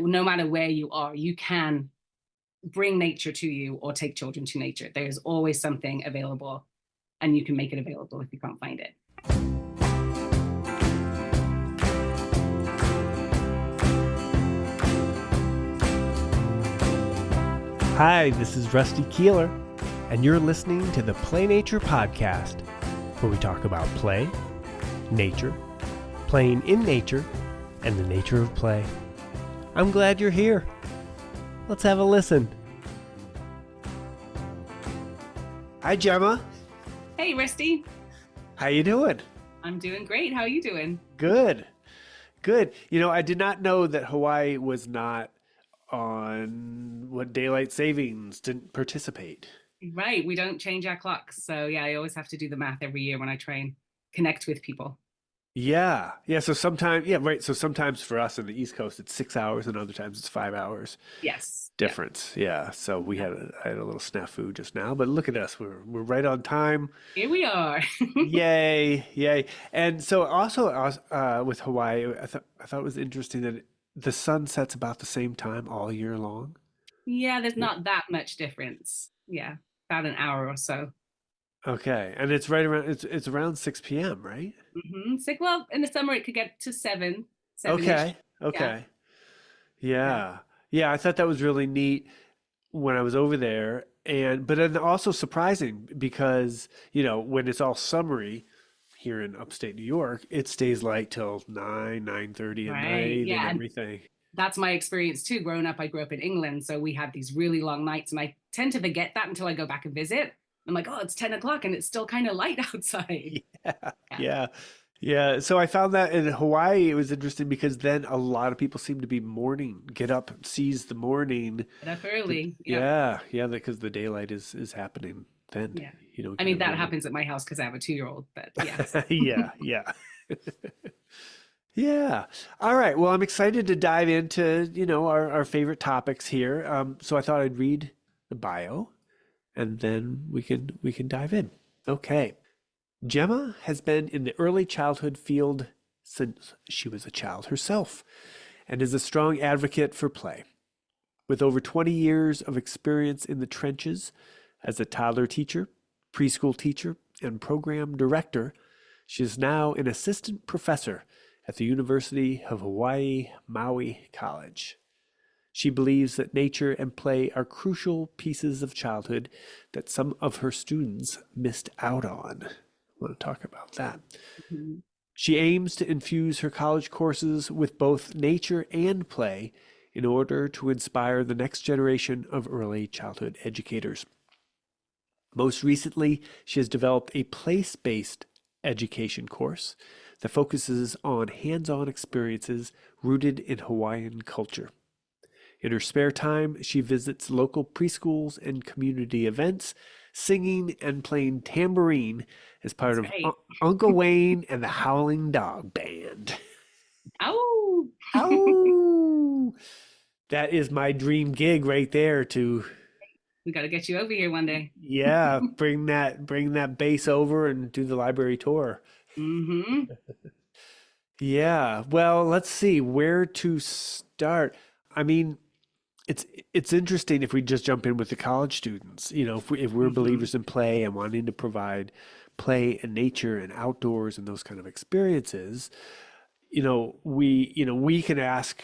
no matter where you are, you can bring nature to you or take children to nature. There's always something available, and you can make it available if you can't find it. Hi, this is Rusty Keeler, and you're listening to the Play Nature Podcast, where we talk about play, nature, playing in nature, and the nature of play. I'm glad you're here. Let's have a listen. Hi, Gemma. Hey, Rusty. How you doing? I'm doing great. How are you doing? Good. Good. You know, I did not know that Hawaii was not on what daylight savings didn't participate. Right. We don't change our clocks. So yeah, I always have to do the math every year when I try and connect with people. Yeah. Yeah. So sometimes, yeah, right. So sometimes for us on the East Coast, it's 6 hours, and other times it's 5 hours Yes. difference. Yeah. So I had a little snafu just now, but look at us. We're right on time. Here we are. Yay. Yay. And so also with Hawaii, I thought it was interesting that the sun sets about the same time all year long. Yeah, there's not that much difference. Yeah, about an hour or so. Okay. And it's right around, it's around 6 p.m., right? So, well, in the summer it could get to seven-ish. Okay. Yeah, Okay. yeah. Yeah. Yeah, I thought that was really neat when I was over there. But then also surprising because, when it's all summery here in upstate New York, it stays light till 9:30 at Right. night and Yeah, and everything. that's my experience too. Growing up, I grew up in England, so we had these really long nights, and I tend to forget that until I go back and visit. I'm like, oh, it's 10 o'clock and it's still kind of light outside. Yeah. Yeah. Yeah. Yeah. So I found that in Hawaii, it was interesting because then a lot of people seem to be get up, seize the morning. Get up early. Yeah. Yeah. Yeah. Because the daylight is happening then. Yeah. You don't I get mean, up that early. happens at my house because I have a 2-year-old, but yes. Yeah. Yeah. Yeah. All right. Well, I'm excited to dive into, our favorite topics here. So I thought I'd read the bio and then we can dive in. Okay. Gemma has been in the early childhood field since she was a child herself and is a strong advocate for play. With over 20 years of experience in the trenches as a toddler teacher, preschool teacher, and program director, she is now an assistant professor at the University of Hawaii Maui College. She believes that nature and play are crucial pieces of childhood that some of her students missed out on. I want to talk about that. Mhm. She aims to infuse her college courses with both nature and play in order to inspire the next generation of early childhood educators. Most recently, she has developed a place-based education course that focuses on hands-on experiences rooted in Hawaiian culture. In her spare time, she visits local preschools and community events, singing and playing tambourine as part That's of right. Uncle Wayne and the Howling Dog Band. Oh, Ow! That is my dream gig right there to, we got to get you over here one day. yeah, bring that bass over and do the library tour. Hmm. Yeah, well, let's see where to start. I mean, it's it's interesting if we just jump in with the college students. If we're Hmm. believers in play and wanting to provide play and nature and outdoors and those kind of experiences, we can ask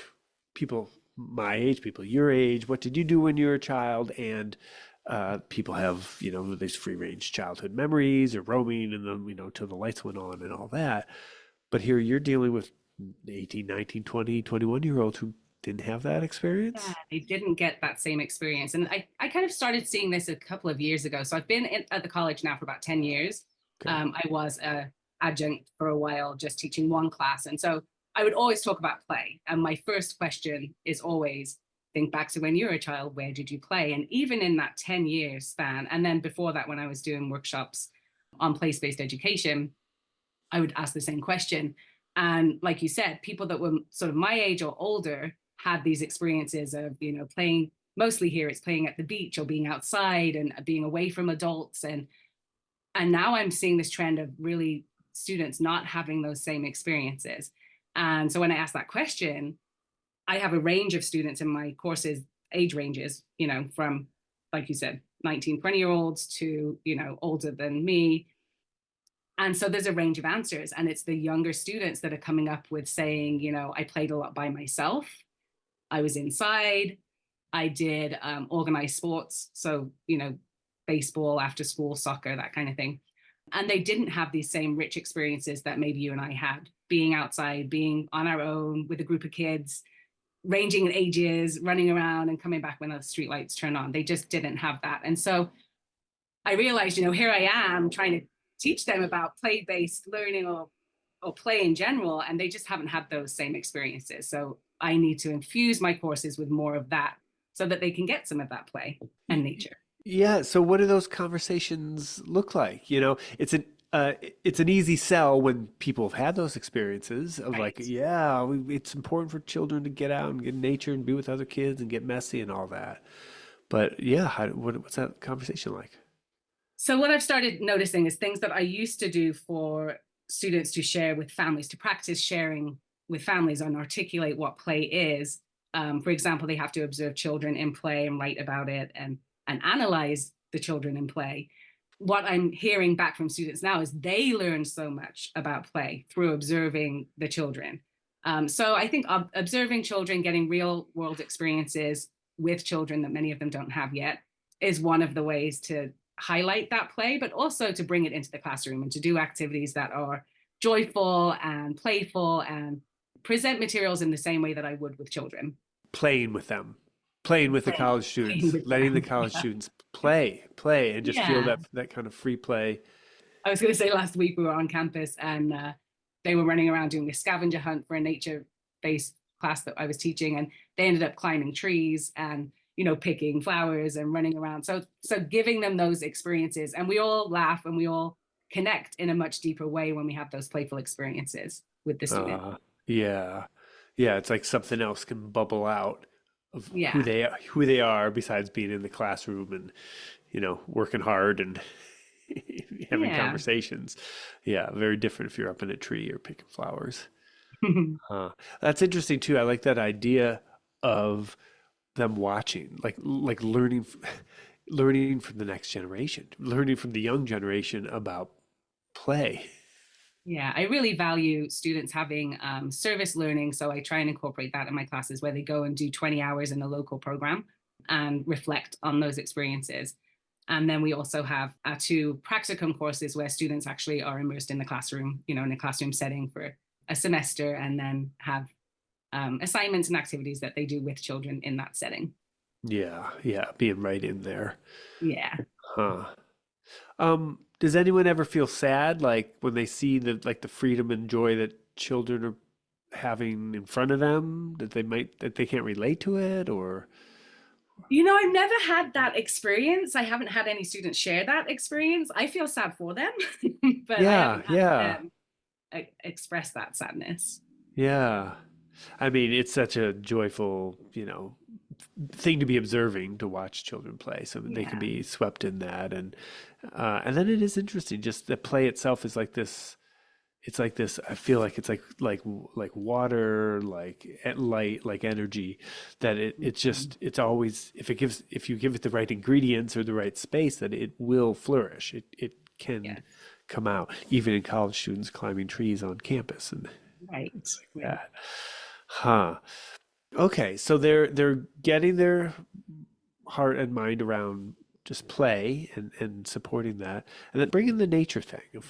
people my age, people your age, what did you do when you were a child? And people have, these free range childhood memories or roaming and then, till the lights went on and all that. But here you're dealing with 18, 19, 20, 21 year olds who didn't have that Yeah, experience. they didn't get that same experience. And I kind of started seeing this a couple of years ago. So I've been at the college now for about 10 years. Okay. I was a adjunct for a while, just teaching one class. And so I would always talk about play. And my first question is always, think back to when you were a child, where did you play? And even in that 10-year span, and then before that, when I was doing workshops on place-based education, I would ask the same question. And like you said, people that were sort of my age or older had these experiences of, playing. Mostly here, it's playing at the beach or being outside and being away from adults. And now I'm seeing this trend of really students not having those same experiences. And so when I asked that question, I have a range of students in my courses, age ranges, from, like you said, 19, 20-year-olds to, older than me. And so there's a range of answers. And it's the younger students that are coming up with saying, I played a lot by myself. I was inside. I did organized sports. So, baseball, after school, soccer, that kind of thing. And they didn't have these same rich experiences that maybe you and I had, being outside, being on our own with a group of kids, ranging in ages, running around and coming back when the streetlights turn on. They just didn't have that. And so I realized, here I am trying to teach them about play-based learning or play in general, and they just haven't had those same experiences. So I need to infuse my courses with more of that so that they can get some of that play and nature. Yeah. So what do those conversations look like? It's an easy sell when people have had those experiences of like, Right. yeah, it's important for children to get out and get in nature and be with other kids and get messy and all that. But yeah, what's that conversation like? So what I've started noticing is things that I used to do for students to share with families, to practice sharing with families and articulate what play is. For example, they have to observe children in play and write about it and analyze the children in play. What I'm hearing back from students now is they learn so much about play through observing the children. So I think observing children, getting real world experiences with children that many of them don't have yet, is one of the ways to highlight that play, but also to bring it into the classroom and to do activities that are joyful and playful and present materials in the same way that I would with children. Playing with them, playing with the college Playing students, with letting the them. college Yeah. students play, and just feel Yeah. that kind of free play. I was going to say last week we were on campus and they were running around doing a scavenger hunt for a nature-based class that I was teaching, and they ended up climbing trees and picking flowers and running around. So giving them those experiences, and we all laugh and we all connect in a much deeper way when we have those playful experiences with the student. Uh, yeah, yeah. It's like something else can bubble out of Yeah, who they are besides being in the classroom and working hard and having yeah. conversations. Yeah, very different if you're up in a tree or picking flowers. That's interesting too. I like that idea of them watching, like learning, learning from the next generation, learning from the young generation about play. Yeah, I really value students having service learning. So I try and incorporate that in my classes where they go and do 20 hours in a local program and reflect on those experiences. And then we also have our two practicum courses where students actually are immersed in the classroom, in a classroom setting for a semester, and then have assignments and activities that they do with children in that setting. Yeah, yeah, being right in there. Yeah. Huh. Does anyone ever feel sad, like when they see the freedom and joy that children are having in front of them, that they can't relate to it, or I've never had that experience. I haven't had any students share that experience. I feel sad for them, but I yeah, haven't had yeah, them express that sadness. yeah. I mean, it's such a joyful, thing to be observing, to watch children play, so they can Yeah. be swept in that, and then it is interesting. Just the play itself is like this. It's like this. I feel like it's like water, like light, like energy. That it's Mhm. just it's always if you give it the right ingredients or the right space, that it will flourish. It can Yes. come out even in college students climbing trees on campus and Right. things like Right. that. Huh. Okay, so they're getting their heart and mind around just play and supporting that, and then bringing the nature thing.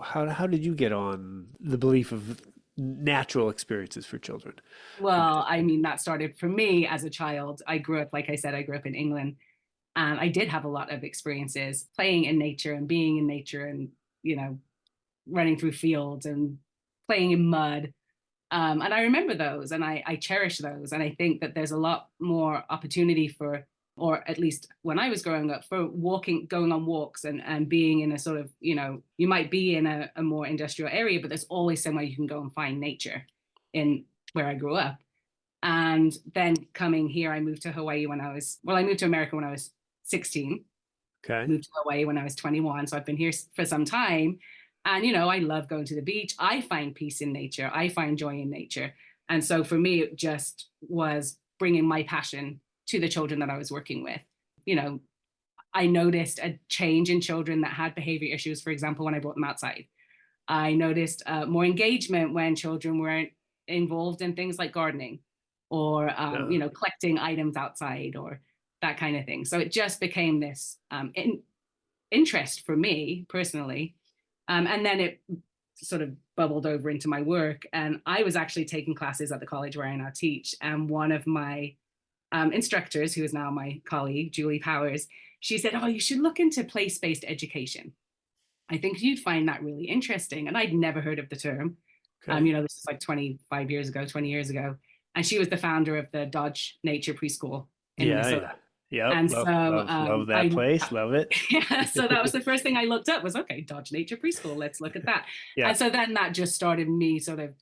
How did you get on the belief of natural experiences for children? Well, I mean, that started for me as a child. I grew up, like I said, I grew up in England, and I did have a lot of experiences playing in nature and being in nature and, you know, running through fields and playing in mud. And I remember those and I cherish those. And I think that there's a lot more opportunity for, or at least when I was growing up, for walking, going on walks and being in a sort of, you might be in a more industrial area, but there's always somewhere you can go and find nature in where I grew up. And then coming here, I moved to Hawaii I moved to America when I was 16, Okay. moved to Hawaii when I was 21. So I've been here for some time. And, I love going to the beach. I find peace in nature. I find joy in nature. And so for me, it just was bringing my passion to the children that I was working with. You know, I noticed a change in children that had behavior issues, for example, when I brought them outside. I noticed more engagement when children weren't involved in things like gardening or, collecting items outside or that kind of thing. So it just became this interest for me personally. And then it sort of bubbled over into my work. And I was actually taking classes at the college where I now teach. And one of my instructors, who is now my colleague, Julie Powers, she said, "Oh, you should look into place-based education. I think you'd find that really interesting." And I'd never heard of the term. Okay. This is like 25 years ago, 20 years ago. And she was the founder of the Dodge Nature Preschool in Minnesota. Yeah. Yep. And Love, so love that place. Love it. yeah, so that was the first thing I looked up was, okay, Dodge Nature Preschool, let's look at that. Yeah. And so then that just started me sort of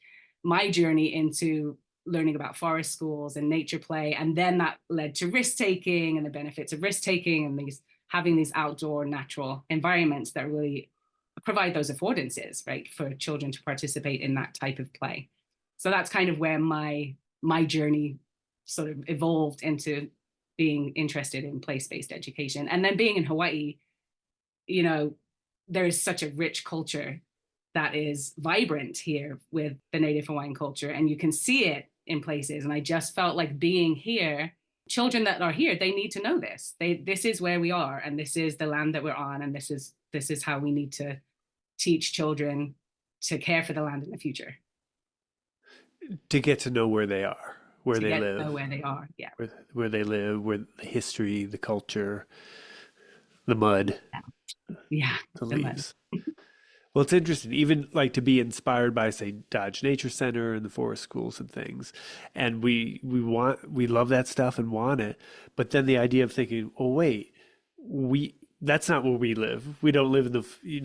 my journey into learning about forest schools and nature play. And then that led to risk taking and the benefits of risk taking and having these outdoor natural environments that really provide those affordances, right, for children to participate in that type of play. So that's kind of where my journey sort of evolved into being interested in place-based education. And then being in Hawaii, there is such a rich culture that is vibrant here with the Native Hawaiian culture, and you can see it in places. And I just felt like being here, children that are here, they need to know this. This is where we are, and this is the land that we're on, and this is how we need to teach children to care for the land in the future. To get to know where they are, where they live, to know where they are, yeah, where they live, where the history, the culture, the mud, yeah, the leaves. Well, it's interesting, even like to be inspired by, say, Dodge Nature Center and the forest schools and things. And we love that stuff and want it. But then the idea of thinking, oh, wait, that's not where we live. We don't live in the, you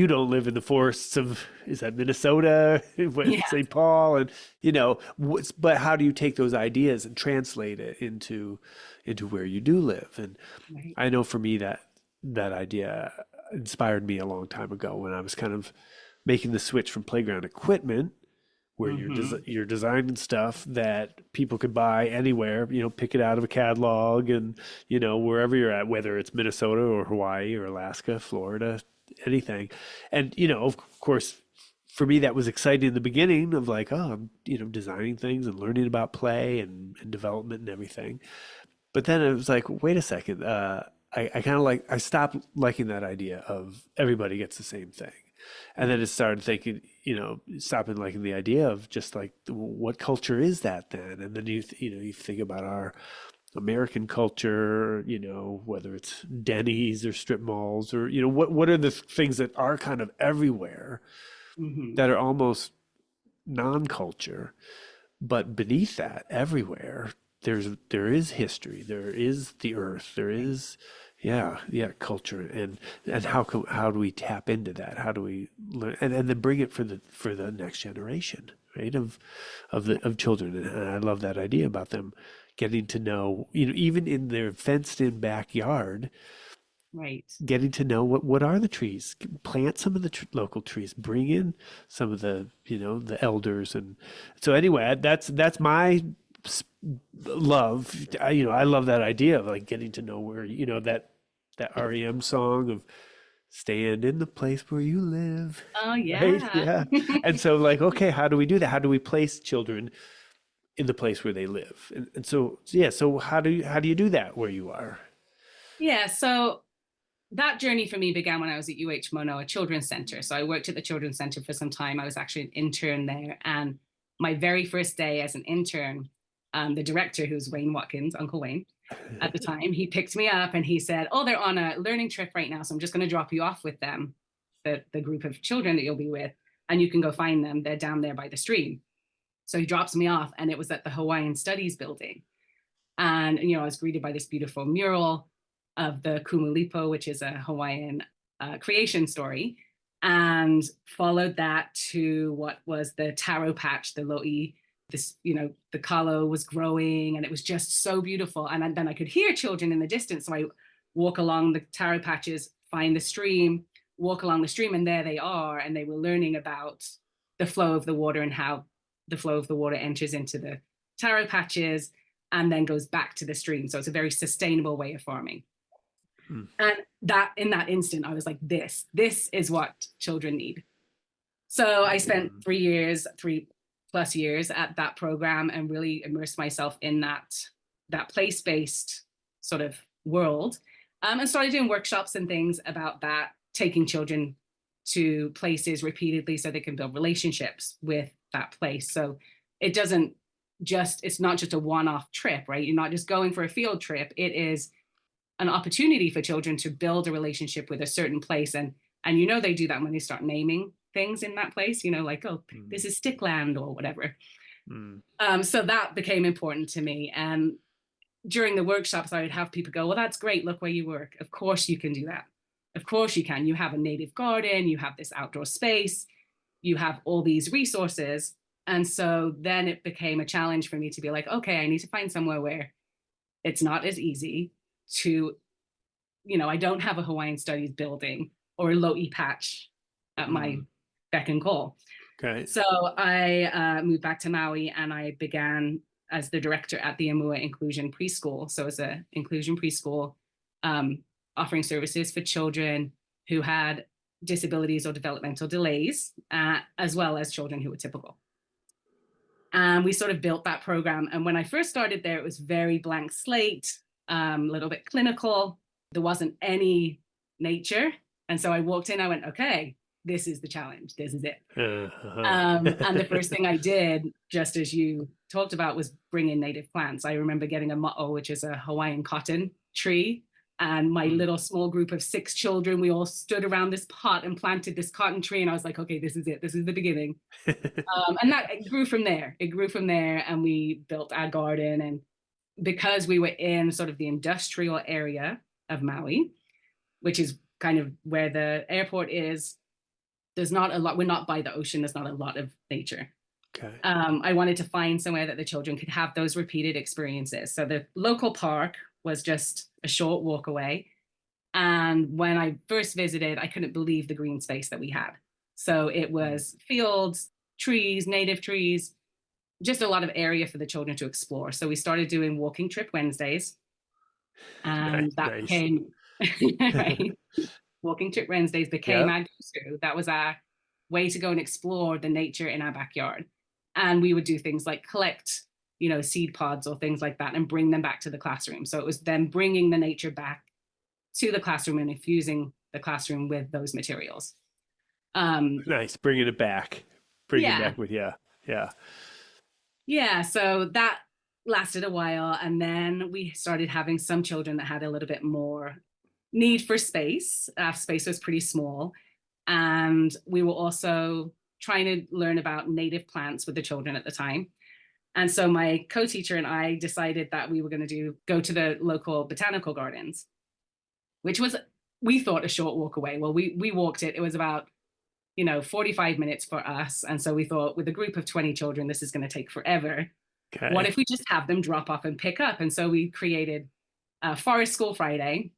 don't live in the forests of, is that Minnesota, St. Paul? And, but how do you take those ideas and translate it into where you do live? And right. I know for me that idea inspired me a long time ago when I was kind of making the switch from playground equipment, where you're designing stuff that people could buy anywhere, pick it out of a catalog and, wherever you're at, whether it's Minnesota or Hawaii or Alaska, Florida, anything. And, of course, for me, that was exciting in the beginning of like, oh, I'm, designing things and learning about play and development and everything. But then it was like, wait a second, I kind of I stopped liking that idea of everybody gets the same thing. And then it started thinking, stopping liking the idea of just like, what culture is that then? And then you think about our American culture, whether it's Denny's or strip malls or, what are the things that are kind of everywhere that are almost non-culture, but beneath that, everywhere, there is history, there is the earth, there is culture, and how do we tap into that? How do we learn and then bring it for the next generation, right? Of children, and I love that idea about them getting to know, even in their fenced-in backyard, right? Getting to know what are the trees, plant some of the local trees, bring in some of the the elders, and so anyway, that's my love. I love that idea of like getting to know where, that REM song of stand in the place where you live. Oh yeah. Right? Yeah. And so like, okay, how do we do that? How do we place children in the place where they live? And so, yeah. So how do you do that where you are? Yeah. So that journey for me began when I was at UH Mono, a children's center. So I worked at the children's center for some time. I was actually an intern there. And my very first day as an intern, the director, who's Wayne Watkins, Uncle Wayne, at the time, he picked me up and he said, "Oh, they're on a learning trip right now, so I'm just going to drop you off with them, the group of children that you'll be with, and you can go find them. They're down there by the stream." So he drops me off, and it was at the Hawaiian Studies building. And, I was greeted by this beautiful mural of the Kumulipo, which is a Hawaiian creation story, and followed that to what was the taro patch, the lo'i. This, the kalo was growing, and it was just so beautiful. And then I could hear children in the distance. So I walk along the taro patches, find the stream, walk along the stream, and there they are. And they were learning about the flow of the water and how the flow of the water enters into the taro patches and then goes back to the stream. So it's a very sustainable way of farming. And that in that instant, I was like, this is what children need. So I spent 3+ years at that program and really immersed myself in that place-based sort of world, and started doing workshops and things about that, taking children to places repeatedly so they can build relationships with that place. So it's not just a one-off trip, right? You're not just going for a field trip. It is an opportunity for children to build a relationship with a certain place. And they do that when they start naming things in that place, like, oh, this is Stickland or whatever. So that became important to me. And during the workshops, I would have people go, well, that's great. Look where you work. Of course you can do that. Of course you can. You have a native garden. You have this outdoor space. You have all these resources. And so then it became a challenge for me to be like, okay, I need to find somewhere where it's not as easy to, I don't have a Hawaiian Studies building or a Lo'i patch at my beck and call. Okay. So I moved back to Maui and I began as the director at the Amua Inclusion Preschool. So it's an inclusion preschool offering services for children who had disabilities or developmental delays, as well as children who were typical. And we sort of built that program. And when I first started there, it was very blank slate, a little bit clinical. There wasn't any nature. And so I walked in, I went, okay, this is the challenge. This is it. And the first thing I did, just as you talked about, was bring in native plants. I remember getting a mo'o, which is a Hawaiian cotton tree. And my little small group of 6 children, we all stood around this pot and planted this cotton tree. And I was like, okay, this is it. This is the beginning. And that it grew from there. It grew from there. And we built our garden. And because we were in sort of the industrial area of Maui, which is kind of where the airport is, there's not a lot. We're not by the ocean. There's not a lot of nature. Okay. I wanted to find somewhere that the children could have those repeated experiences. So the local park was just a short walk away. And when I first visited, I couldn't believe the green space that we had. So it was fields, trees, native trees, just a lot of area for the children to explore. So we started doing walking trip Wednesdays. And that became, right? Walking trip Wednesdays became our go-to. That was our way to go and explore the nature in our backyard. And we would do things like collect, seed pods or things like that and bring them back to the classroom. So it was them bringing the nature back to the classroom and infusing the classroom with those materials. Nice. Bringing it back. Bringing it back with, Yeah. So that lasted a while. And then we started having some children that had a little bit more need for space. Space was pretty small. And we were also trying to learn about native plants with the children at the time. And so my co-teacher and I decided that we were going to go to the local botanical gardens, which was, we thought, a short walk away. Well, we walked it. It was about, 45 minutes for us. And so we thought, with a group of 20 children, this is going to take forever. Okay. What if we just have them drop off and pick up? And so we created Forest School Friday.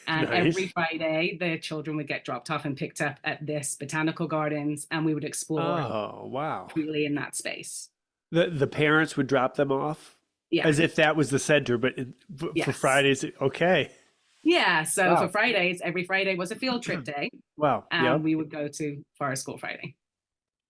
And every Friday, the children would get dropped off and picked up at this botanical gardens, and we would explore freely in that space. The parents would drop them off as if that was the center, but for Fridays, okay. Yeah, so for Fridays, every Friday was a field trip day. Wow. And we would go to Forest School Friday.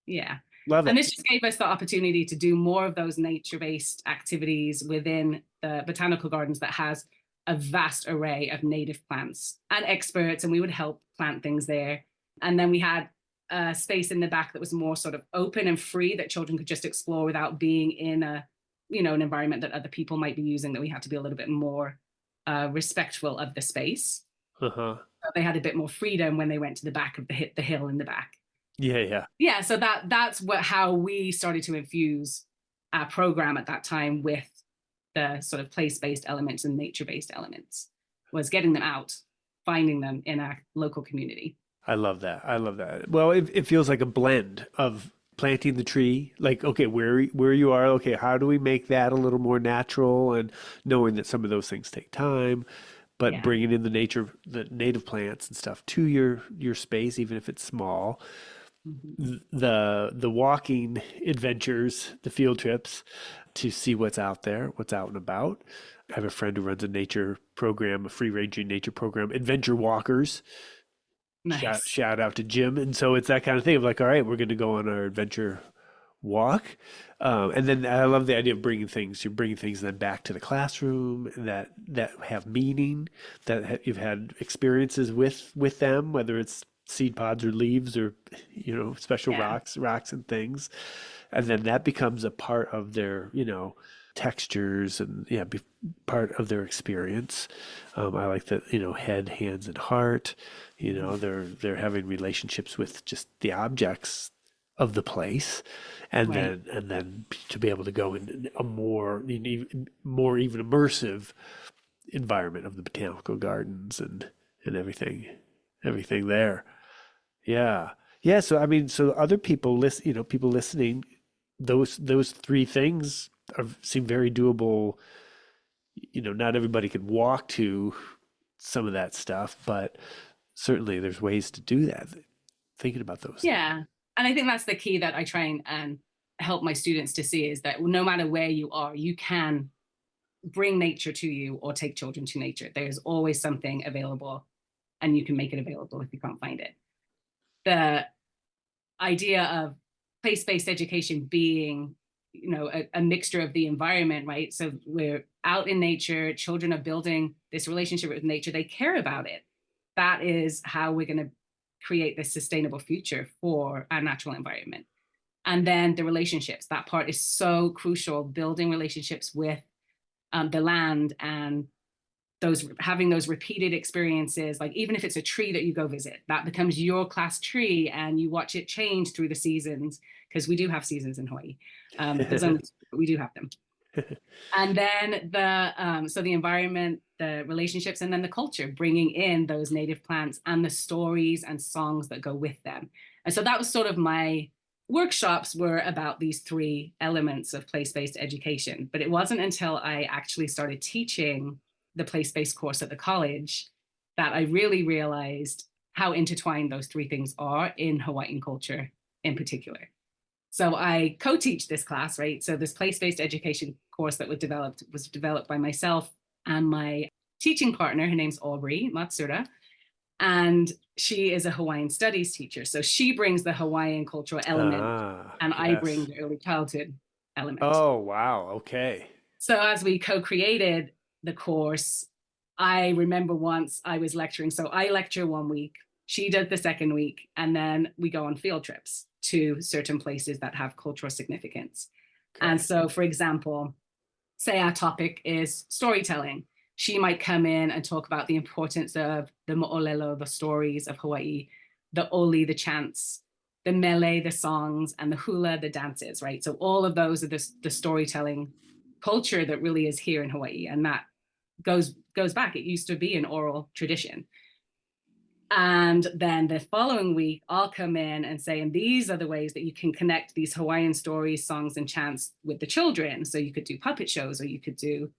Yeah. Love it. And this just gave us the opportunity to do more of those nature-based activities within the botanical gardens that has a vast array of native plants and experts, and we would help plant things there. And then we had a space in the back that was more sort of open and free, that children could just explore without being in an environment that other people might be using, that we had to be a little bit more respectful of the space. So they had a bit more freedom when they went to the back of the hill in the back. Yeah. So that's how we started to infuse our program at that time with the sort of place-based elements and nature-based elements, was getting them out, finding them in our local community. I love that. Well, it feels like a blend of planting the tree, like, okay, where you are, okay, how do we make that a little more natural, and knowing that some of those things take time, but bringing in the native plants and stuff to your space, even if it's small. Mhm. the walking adventures, the field trips to see what's out there, what's out and about. I have a friend who runs a nature program, a free ranging nature program, Adventure Walkers. Nice. Shout out to Jim. And so it's that kind of thing of like, all right, we're going to go on our adventure walk. And then I love the idea of bringing things. You're bringing things then back to the classroom that have meaning, you've had experiences with them, whether it's seed pods or leaves or special Yeah. rocks and things, and then that becomes a part of their textures and yeah, be part of their experience. I like that head, hands, and heart. Mhm. They're having relationships with just the objects of the place, and Right. then to be able to go in a more even immersive environment of the botanical gardens and everything there. Yeah. Yeah, so I mean, so other people people listening, those three things seem very doable. Not everybody can walk to some of that stuff, but certainly there's ways to do that. Thinking about those things. Yeah. And I think that's the key that I try and help my students to see is that no matter where you are, you can bring nature to you or take children to nature. There's always something available and you can make it available if you can't find it. The idea of place-based education being a mixture of the environment, right? So we're out in nature, children are building this relationship with nature, they care about it. That is how we're going to create this sustainable future for our natural environment. And then the relationships, that part is so crucial, building relationships with the land and having those repeated experiences, like even if it's a tree that you go visit, that becomes your class tree and you watch it change through the seasons, because we do have seasons in Hawaii. There's only but we do have them. And then the environment, the relationships, and then the culture, bringing in those native plants and the stories and songs that go with them. And so that was sort of my workshops were about these three elements of place-based education. But it wasn't until I actually started teaching the place-based course at the college that I really realized how intertwined those three things are in Hawaiian culture in particular. So I co-teach this class, right? So this place-based education course that was developed by myself and my teaching partner. Her name's Aubrey Matsuda, and she is a Hawaiian studies teacher. So she brings the Hawaiian cultural element, and I bring Yes. the early childhood element. Oh, wow. Okay. So as we co-created the course, I remember once I was lecturing. So I lecture one week, she did the second week, and then we go on field trips to certain places that have cultural significance. And Okay. so, for example, say our topic is storytelling. She might come in and talk about the importance of the mo'olelo, the stories of Hawaii, the oli, the chants, the mele, the songs, and the hula, the dances, right? So all of those are the storytelling culture that really is here in Hawaii. And that goes back. It used to be an oral tradition. And then the following week, I'll come in and say, and these are the ways that you can connect these Hawaiian stories, songs, and chants with the children. So you could do puppet shows, or you could do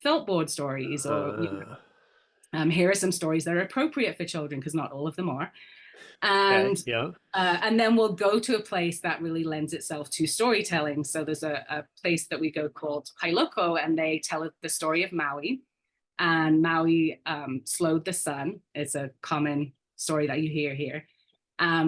felt board stories, or Uh, here are some stories that are appropriate for children, because not all of them are. okay. And Yeah. then we'll go to a place that really lends itself to storytelling. So there's a place that we go called Kailoko, and they tell the story of Maui. And Maui slowed the sun. It's a common story that you hear here.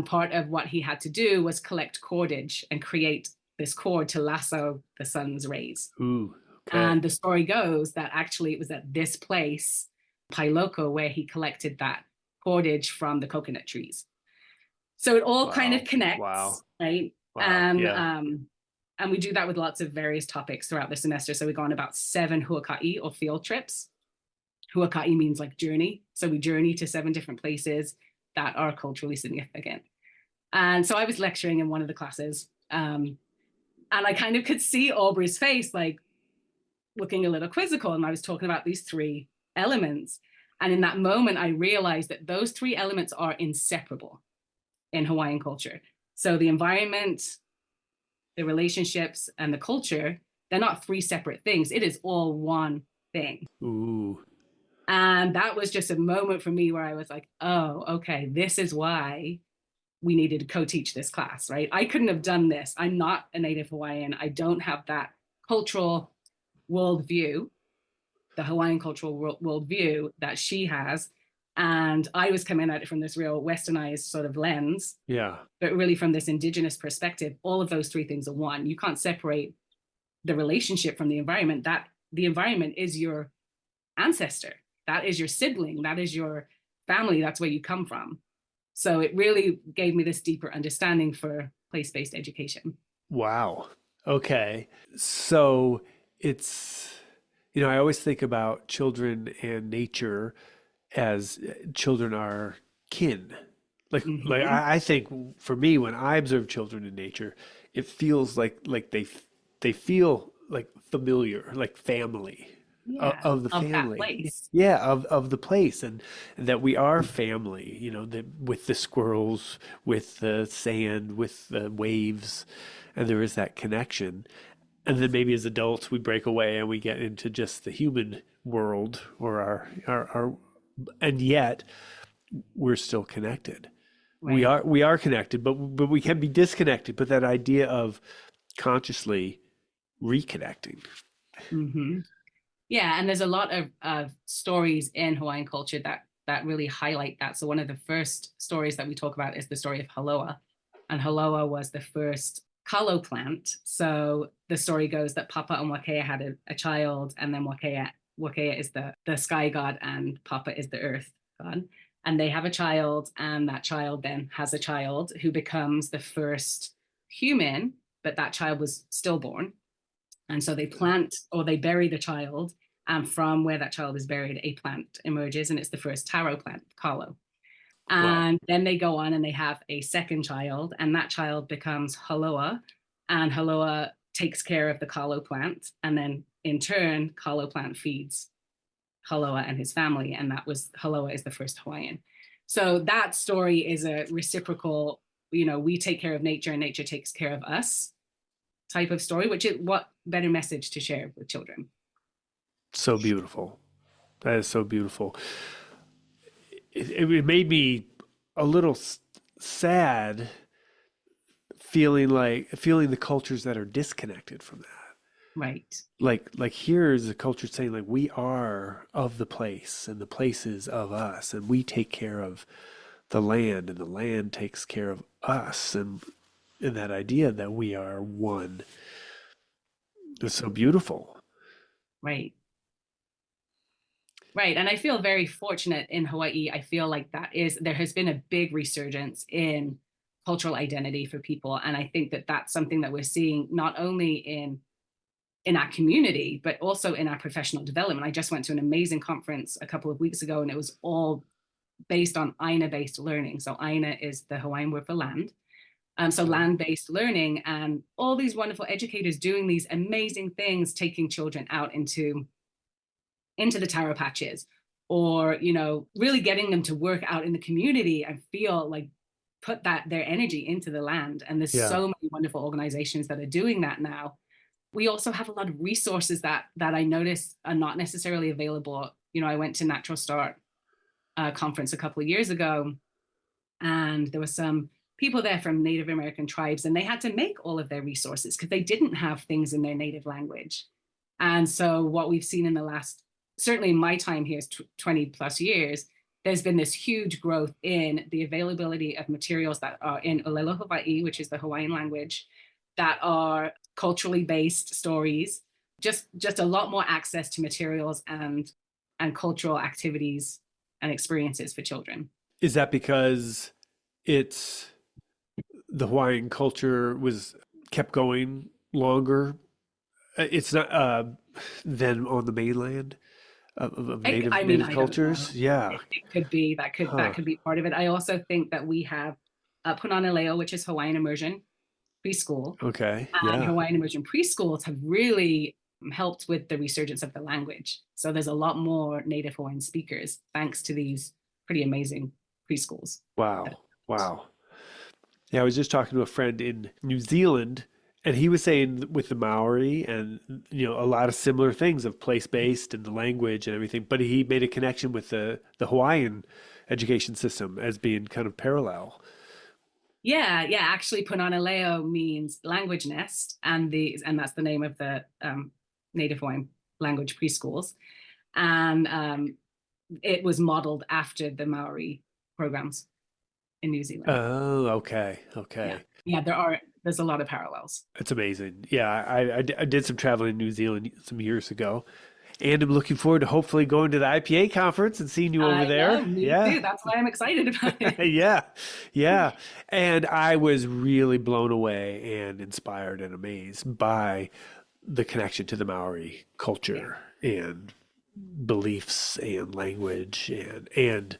Part of what he had to do was collect cordage and create this cord to lasso the sun's rays. Ooh. Okay. And the story goes that actually it was at this place, Pailoko, where he collected that cordage from the coconut trees. So it all kind of Wow. connects, Wow. right? Wow. Yeah. And we do that with lots of various topics throughout the semester. So we go on about 7 huaka'i or field trips. Huaka'i means like journey. So we journey to 7 different places that are culturally significant. And so I was lecturing in one of the classes. And I kind of could see Aubrey's face, like looking a little quizzical. And I was talking about these 3 elements. And in that moment, I realized that those 3 elements are inseparable in Hawaiian culture. So the environment, the relationships, and the culture, they're not 3 separate things. It is all one thing. Ooh. And that was just a moment for me where I was like, oh, okay, this is why we needed to co-teach this class, right? I couldn't have done this. I'm not a native Hawaiian. I don't have that cultural worldview, the Hawaiian cultural worldview that she has. And I was coming at it from this real westernized sort of lens. Yeah. But really from this indigenous perspective, all of those three things are one. You can't separate the relationship from the environment. That the environment is your ancestor. That is your sibling. That is your family. That's where you come from. So it really gave me this deeper understanding for place-based education. Wow. Okay. So it's, I always think about children and nature as children are kin. Like, Mm-hmm. like I think for me, when I observe children in nature, it feels like they feel like familiar, like family of the Of that family. place. Yeah, of the place, and that we are family, with the squirrels, with the sand, with the waves, and there is that connection. And then maybe as adults, we break away and we get into just the human world or our and yet we're still connected. Right. We are connected, but we can be disconnected. But that idea of consciously reconnecting. Mm-hmm. Yeah, and there's a lot of stories in Hawaiian culture that really highlight that. So one of the first stories that we talk about is the story of Haloa. And Haloa was the first kalo plant. So the story goes that Papa and Wakea had a child, and then Wakea is the sky god and Papa is the earth god. And they have a child, and that child then has a child who becomes the first human, but that child was stillborn. And so they plant or they bury the child, and from where that child is buried, a plant emerges, and it's the first taro plant, kalo. Wow. And then they go on and they have a second child, and that child becomes Haloa, and Haloa takes care of the kalo plant, and then in turn, kalo plant feeds Haloa and his family, and that was Haloa is the first Hawaiian. So that story is a reciprocal, we take care of nature and nature takes care of us type of story, which is what better message to share with children. So beautiful. That is so beautiful. It made me a little sad feeling the cultures that are disconnected from that. Right. Like here is a culture saying like we are of the place and the place is of us and we take care of the land and the land takes care of us and that idea that we are one is so beautiful. Right. Right. And I feel very fortunate in Hawaii. I feel like there has been a big resurgence in cultural identity for people. And I think that that's something that we're seeing not only in our community, but also in our professional development. I just went to an amazing conference a couple of weeks ago, and it was all based on Aina-based learning. So Aina is the Hawaiian word for land. So land-based learning, and all these wonderful educators doing these amazing things, taking children out into the taro patches, or really getting them to work out in the community and feel like put their energy into the land. And there's Yeah. so many wonderful organizations that are doing that now. We also have a lot of resources that I notice are not necessarily available. I went to Natural Start conference a couple of years ago, and there were some people there from Native American tribes, and they had to make all of their resources because they didn't have things in their native language. And so what we've seen in the last, certainly in my time here is 20 plus years, there's been this huge growth in the availability of materials that are in Olelo Hawaii, which is the Hawaiian language, that are culturally based stories, just a lot more access to materials and cultural activities and experiences for children. Is that because it's the Hawaiian culture was kept going longer? It's not than on the mainland of native cultures. Yeah. It could be that could be part of it. I also think that we have Punana Leo, which is Hawaiian immersion preschool. Okay. And Yeah. Hawaiian immersion preschools have really helped with the resurgence of the language. So there's a lot more native Hawaiian speakers thanks to these pretty amazing preschools. Wow. Wow. Yeah, I was just talking to a friend in New Zealand, and he was saying with the Maori and a lot of similar things of place-based and the language and everything, but he made a connection with the Hawaiian education system as being kind of parallel. Yeah, yeah. Actually, Punana means language nest, and that's the name of the Native Hawaiian language preschools. And it was modeled after the Maori programs in New Zealand. Oh, okay. Yeah, Okay. yeah. There's a lot of parallels. It's amazing. Yeah, I did some traveling in New Zealand some years ago, and I'm looking forward to hopefully going to the IPA conference and seeing you over I know, there. me Yeah. too. That's why I'm excited about it. Yeah. Yeah. And I was really blown away and inspired and amazed by the connection to the Maori Yeah, culture and beliefs and language and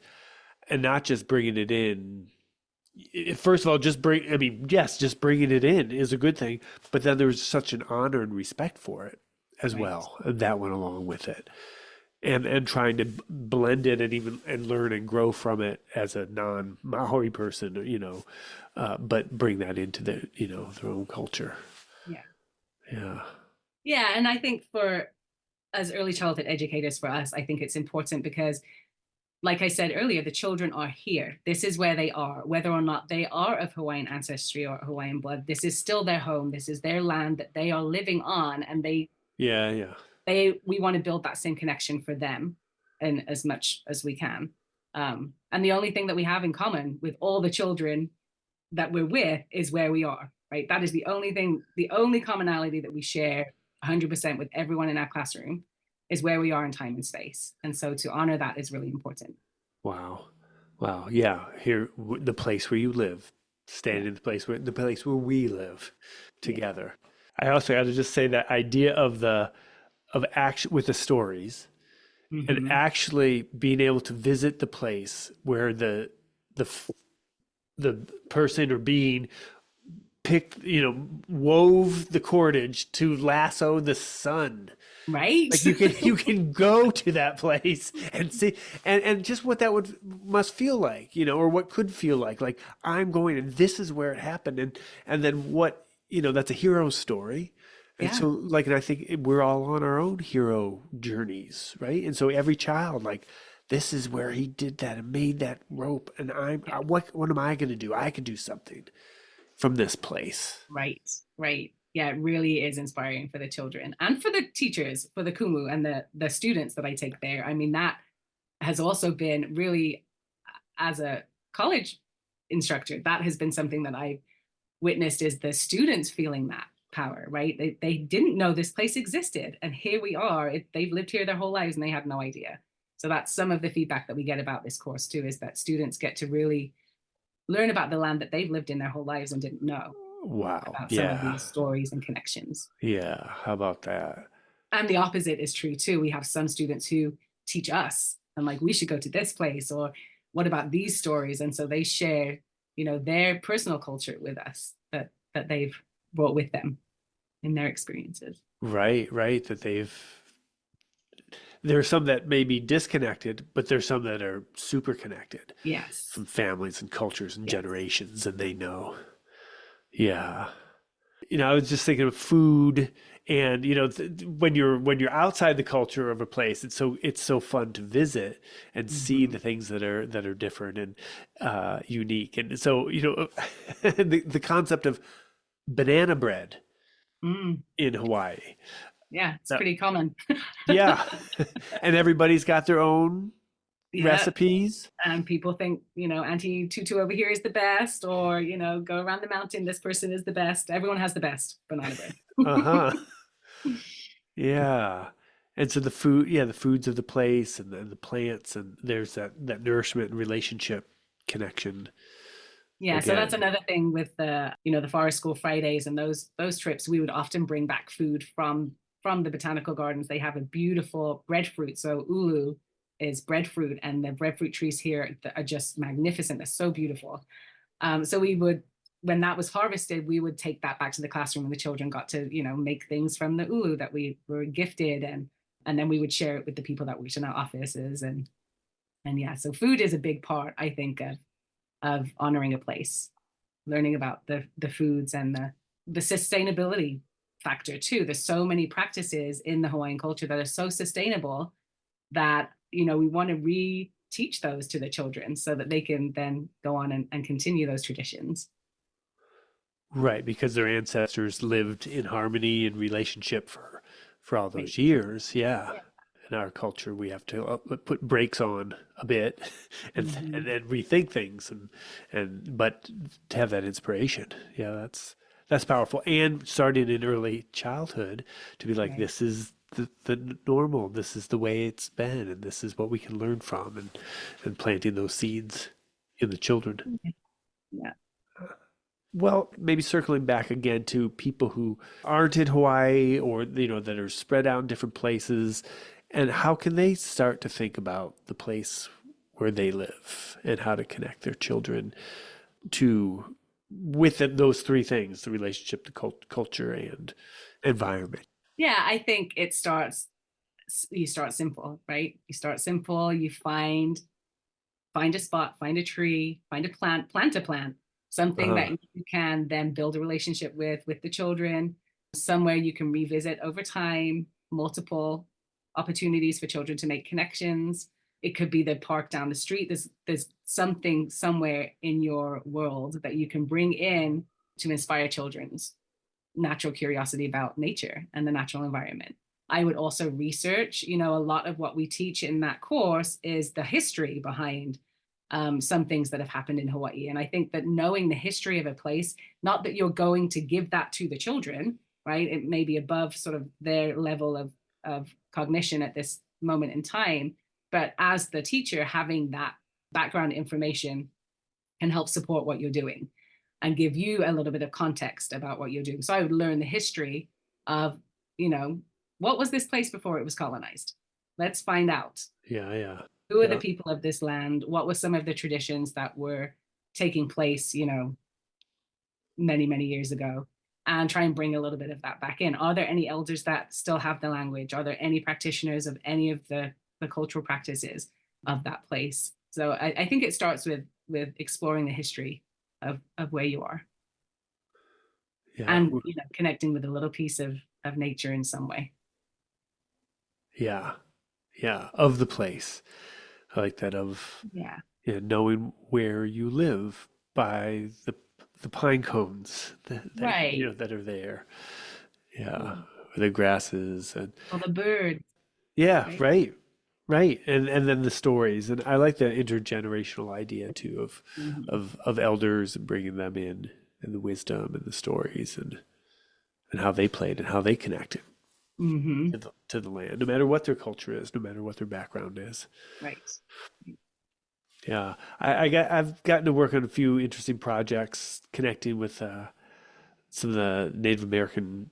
not just bringing it in. First of all, I mean, yes, just bringing it in is a good thing, but then there's such an honor and respect for it as right. well. And that went along with it. And trying to blend it and even and learn and grow from it as a non-Maori person, but bring that into their own culture. Yeah, Yeah. yeah. And I think for as early childhood educators, for us, I think it's important because, like I said earlier, the children are here. This is where they are, whether or not they are of Hawaiian ancestry or Hawaiian blood. This is still their home. This is their land that they are living on, and Yeah, yeah. we want to build that same connection for them, and as much as we can. And the only thing that we have in common with all the children that we're with is where we are. Right. That is the only thing, the only commonality that we share 100% with everyone in our classroom is where we are in time and space. And so to honor that is really important. Wow. Wow. Yeah. Here, the place where you live, Yeah. stand in the place where we live Yeah. together. I also got to just say that idea of action with the stories and Mm-hmm. actually being able to visit the place where the the person or being picked, wove the cordage to lasso the sun. Right. Like you can go to that place and see and just what that must feel like, or what could feel like I'm going and this is where it happened and then what, that's a hero story. And Yeah. so and I think we're all on our own hero journeys, right? And so every child like this is where he did that and made that rope and Yeah. what am I going to do? I can do something from this place. Right. Right. Yeah, it really is inspiring for the children and for the teachers, for the Kumu and the students that I take there. I mean, that has also been really, as a college instructor, that has been something that I've witnessed is the students feeling that power, right? They didn't know this place existed. And here we are. They've lived here their whole lives and they have no idea. So that's some of the feedback that we get about this course too, is that students get to really learn about the land that they've lived in their whole lives and didn't know Wow. about some of Yeah. these stories and connections. Yeah. How about that? And the opposite is true too. We have some students who teach us and like, we should go to this place, or what about these stories? And so they share, their personal culture with us that they've brought with them in their experiences. Right, right. There's some that may be disconnected, but there's some that are super connected Yes. from families and cultures and Yes. generations, and they know. Yeah. I was just thinking of food, and when you're outside the culture of a place, it's so fun to visit and see Mm-hmm. the things that are different and unique. And so the concept of banana bread Mm, in Hawaii. yeah, it's That, pretty common. yeah. And everybody's got their own Yeah. recipes. And people think, Auntie Tutu over here is the best, or, go around the mountain, this person is the best. Everyone has the best banana bread. Uh-huh. Yeah. And so the foods of the place and the plants, and there's that nourishment and relationship connection Yeah, so that's again. another thing with the Forest School Fridays and those trips. We would often bring back food from the botanical gardens. They have a beautiful breadfruit. So ulu is breadfruit, and the breadfruit trees here are just magnificent. They're so beautiful. So we would, when that was harvested, we would take that back to the classroom, and the children got to, make things from the ulu that we were gifted, and then we would share it with the people that worked in our offices, and yeah. So food is a big part, I think, of honoring a place, learning about the foods and the sustainability factor too. There's so many practices in the Hawaiian culture that are so sustainable that we want to re-teach those to the children so that they can then go on and continue those traditions. Right, because their ancestors lived in harmony and relationship for all Right. those years. Yeah. Yeah. In our culture, we have to put brakes on a bit and Hmm. then rethink things and but to have that inspiration. Yeah, that's powerful. And starting in early childhood to be like, Right. this is the normal, this is the way it's been, and this is what we can learn from, and planting those seeds in the children. Yeah. Well, maybe circling back again to people who aren't in Hawaii or, that are spread out in different places, and how can they start to think about the place where they live and how to connect their children to with those three things, the relationship, the culture, and environment. Yeah, I think you start simple, right? You start simple, you find a spot, find a tree, find a plant a plant, something that Uh, you can then build a relationship with the children, somewhere you can revisit over time, multiple opportunities for children to make connections. It could be the park down the street. There's something somewhere in your world that you can bring in to inspire children's natural curiosity about nature and the natural environment. I would also research, a lot of what we teach in that course is the history behind some things that have happened in Hawaii. And I think that knowing the history of a place, not that you're going to give that to the children, right? It may be above sort of their level of cognition at this moment in time. But as the teacher, having that background information can help support what you're doing and give you a little bit of context about what you're doing. So I would learn the history of, you know, what was this place before it was colonized? Let's find out. yeah, yeah, Who are the yeah, people of this land? What were some of the traditions that were taking place, many, many years ago? And try and bring a little bit of that back in. Are there any elders that still have the language? Are there any practitioners of any of the cultural practices of that place? So I think it starts with exploring the history of where you are yeah, and connecting with a little piece of nature in some way. yeah, yeah. Of the place, I like that. Of Yeah. yeah, knowing where you live by the pine cones Right. that are there. Yeah, Yeah. the grasses and Or the birds, yeah, right? right, right, and then the stories, and I like the intergenerational idea too Mm-hmm. of elders and bringing them in and the wisdom and the stories and how they played and how they connected Mm-hmm. to the land, no matter what their culture is, no matter what their background is. Right. Yeah, I've gotten to work on a few interesting projects connecting with some of the Native American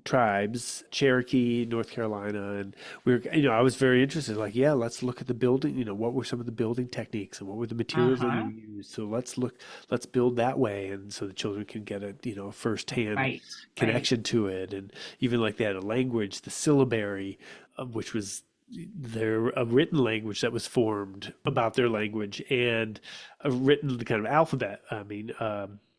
tribes, Cherokee, North Carolina, and I was very interested. Like, yeah, let's look at the building. What were some of the building techniques and what were the materials that you Uh-huh. used? So let's build that way, and so the children can get a firsthand Right. Right. connection to it, and even like they had a language, the syllabary, which was a written language that was formed about their language and a written kind of alphabet. I mean,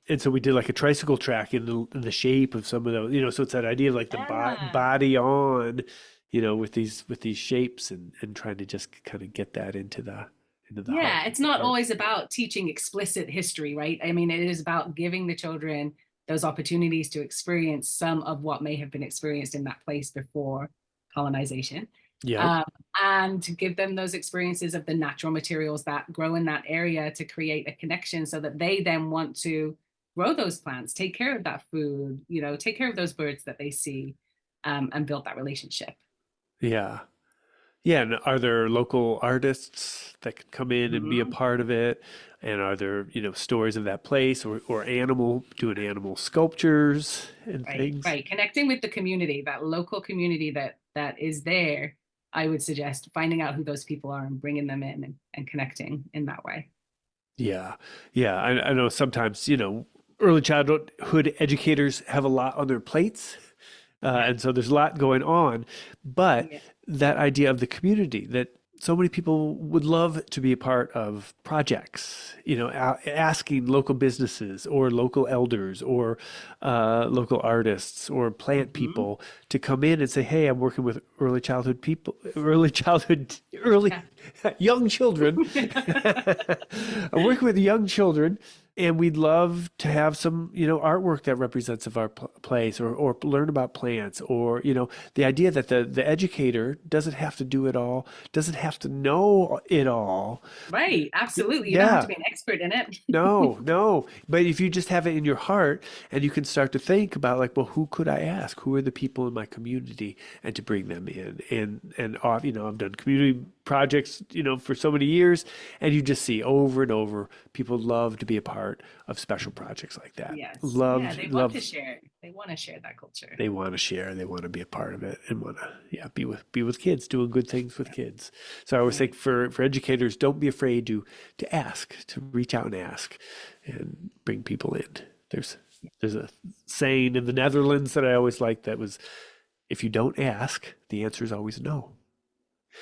and so we did like a tricycle track in the shape of some of those. So it's that idea of like the Yeah. body on, with these shapes and trying to just kind of get that into the heart Yeah, of it's the not park. always about teaching explicit history, right? I mean, it is about giving the children those opportunities to experience some of what may have been experienced in that place before colonization. Yep. Um, and to give them those experiences of the natural materials that grow in that area to create a connection so that they then want to grow those plants, take care of that food, take care of those birds that they see, and build that relationship. Yeah. Yeah. And are there local artists that can come in and be a Mhm. part of it? And are there, stories of that place or doing animal sculptures and Right, things? right. Connecting with the community, that local community that is there, I would suggest finding out who those people are and bringing them in and connecting in that way. Yeah. Yeah. I know sometimes, early childhood educators have a lot on their plates. Yeah, And so there's a lot going on. But yeah. that idea of the community that so many people would love to be a part of projects, asking local businesses or local elders or local artists or plant Mhm. people to come in and say, hey, I'm working with early childhood people, early Yeah. young children. I'm working with young children and we'd love to have some, artwork that represents of our place, or learn about plants, or, the idea that the educator doesn't have to do it all, doesn't have to know it all. Right. Absolutely. You don't have to Yeah. be an expert in it. No, no. But if you just have it in your heart and you can start to think about like, well, who could I ask? Who are the people in my community, and to bring them in. And I've done community projects, for so many years, and you just see over and over, people love to be a part of special projects like that. Yes. Yeah. Love, They want love. to share. They want to share that culture. They want to share, they want to be a part of it, and want to, be with kids, doing good things with kids. So I always think for educators, don't be afraid to ask, to reach out and ask, and bring people in. There's a saying in the Netherlands that I always liked, that was, if you don't ask, the answer is always no.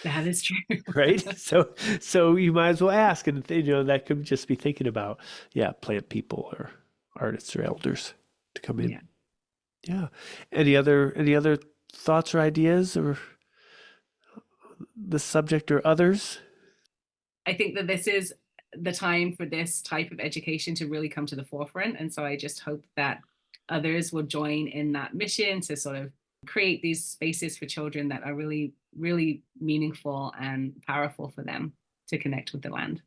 That is true. Right? So you might as well ask, and that could just be thinking about, plant people or artists or elders to come in. Yeah. Yeah. Any other thoughts or ideas, or the subject, or others? I think that this is the time for this type of education to really come to the forefront. And so I just hope that others will join in that mission to sort of create these spaces for children that are really, really meaningful and powerful for them to connect with the land.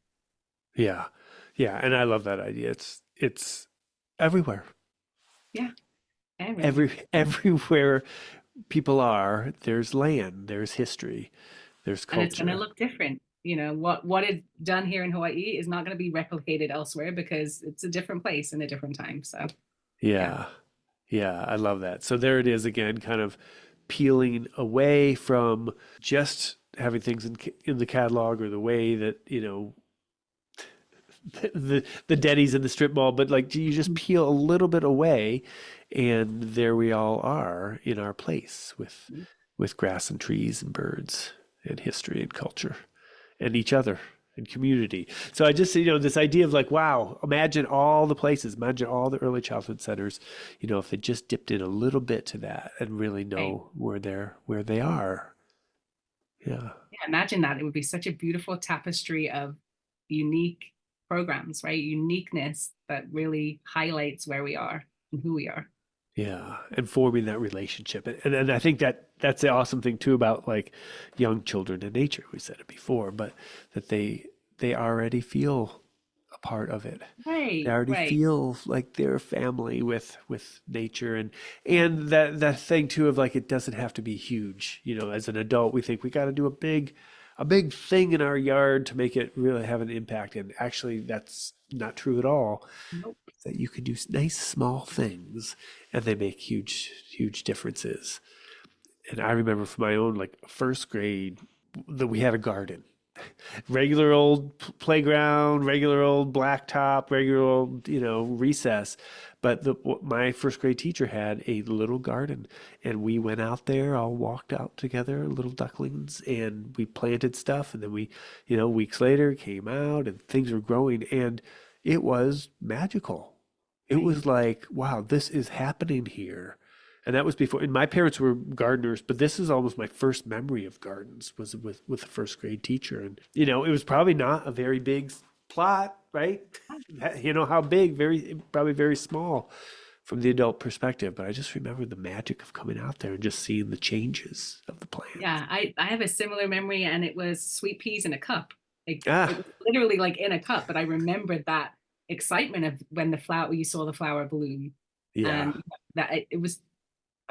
Yeah. Yeah. And I love that idea. It's everywhere. Yeah. Everywhere. Everywhere people are, there's land, there's history, there's And it's going to culture. look different. What is done here in Hawaii is not going to be replicated elsewhere because it's a different place and a different time. So, yeah. Yeah. Yeah. I love that. So there it is again, kind of peeling away from just having things in the catalog, or the way that, the Denny's in the strip mall, but like you just peel a little bit away, and there we all are in our place with grass and trees and birds and history and culture and each other and community. So I just, this idea of like, wow, imagine all the places, imagine all the early childhood centers, if they just dipped in a little bit to that and really know where they are. Yeah. Yeah, imagine that. It would be such a beautiful tapestry of unique programs, right? Uniqueness that really highlights where we are and who we are. Yeah, and forming that relationship, and I think that's the awesome thing too about like young children and nature. We said it before, but that they already feel a part of it. Right, They already right. feel like they're family with nature, and that thing too of like, it doesn't have to be huge. As an adult, we think we got to do a big thing in our yard to make it really have an impact, and actually that's not true at all. Nope. That you can do nice small things, and they make huge differences. And I remember from my own like first grade that we had a garden, regular old playground, regular old blacktop, regular old recess, but my first grade teacher had a little garden, and we went out there, all walked out together, little ducklings, and we planted stuff, and then we, weeks later came out and things were growing, and it was magical. It Right. was like, wow, this is happening here. And that was before, and my parents were gardeners, but this is almost my first memory of gardens was with a first grade teacher. And, it was probably not a very big plot, right? How big, probably very small from the adult perspective. But I just remember the magic of coming out there and just seeing the changes of the plant. Yeah, I have a similar memory, and it was sweet peas in a cup. It Ah, was literally like in a cup, but I remembered that excitement of when you saw the flower bloom, yeah, and that it was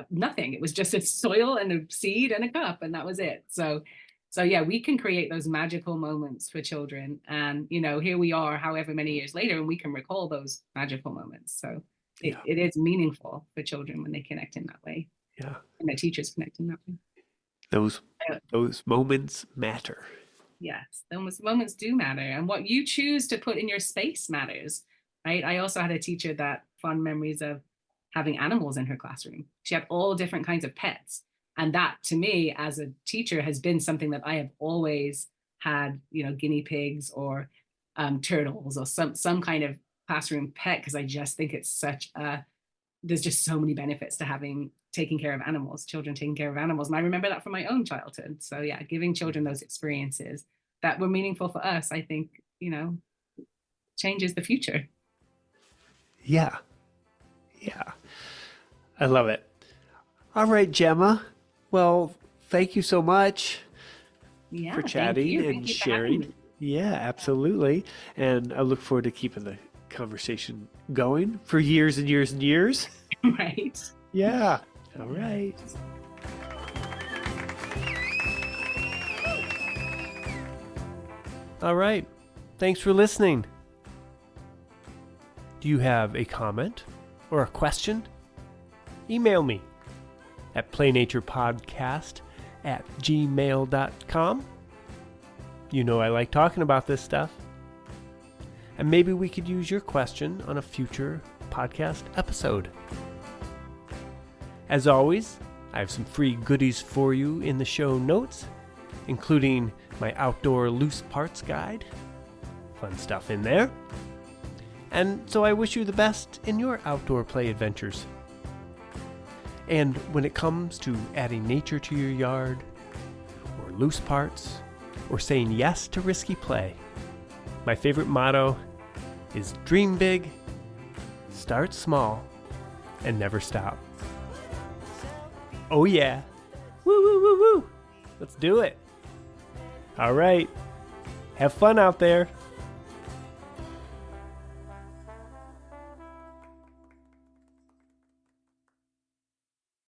nothing. It was just a soil and a seed and a cup, and that was it. So yeah, we can create those magical moments for children, and here we are, however many years later, and we can recall those magical moments. So yeah, it is meaningful for children when they connect in that way, yeah. and their teachers connect in that way. Those Uh, those moments matter. Yes, those moments do matter, and what you choose to put in your space matters, right? I also had a teacher that fond memories of having animals in her classroom. She had all different kinds of pets, and that to me as a teacher has been something that I have always had, guinea pigs or turtles or some kind of classroom pet, because I just think it's there's just so many benefits to having taking care of animals, children taking care of animals. And I remember that from my own childhood. So yeah, giving children those experiences that were meaningful for us, I think, changes the future. Yeah. I love it. All right, Gemma. Well, thank you so much for chatting and Thank you for having sharing. me. Yeah, absolutely. And I look forward to keeping the conversation going for years and years and years. Right. Yeah. All right. All right. Thanks for listening. Do you have a comment or a question? Email me at playnaturepodcast@gmail.com. You know I like talking about this stuff. And maybe we could use your question on a future podcast episode. As always, I have some free goodies for you in the show notes, including my outdoor loose parts guide. Fun stuff in there. And so I wish you the best in your outdoor play adventures. And when it comes to adding nature to your yard, or loose parts, or saying yes to risky play, my favorite motto is dream big, start small, and never stop. Oh yeah. Woo, woo, woo, woo. Let's do it. All right. Have fun out there.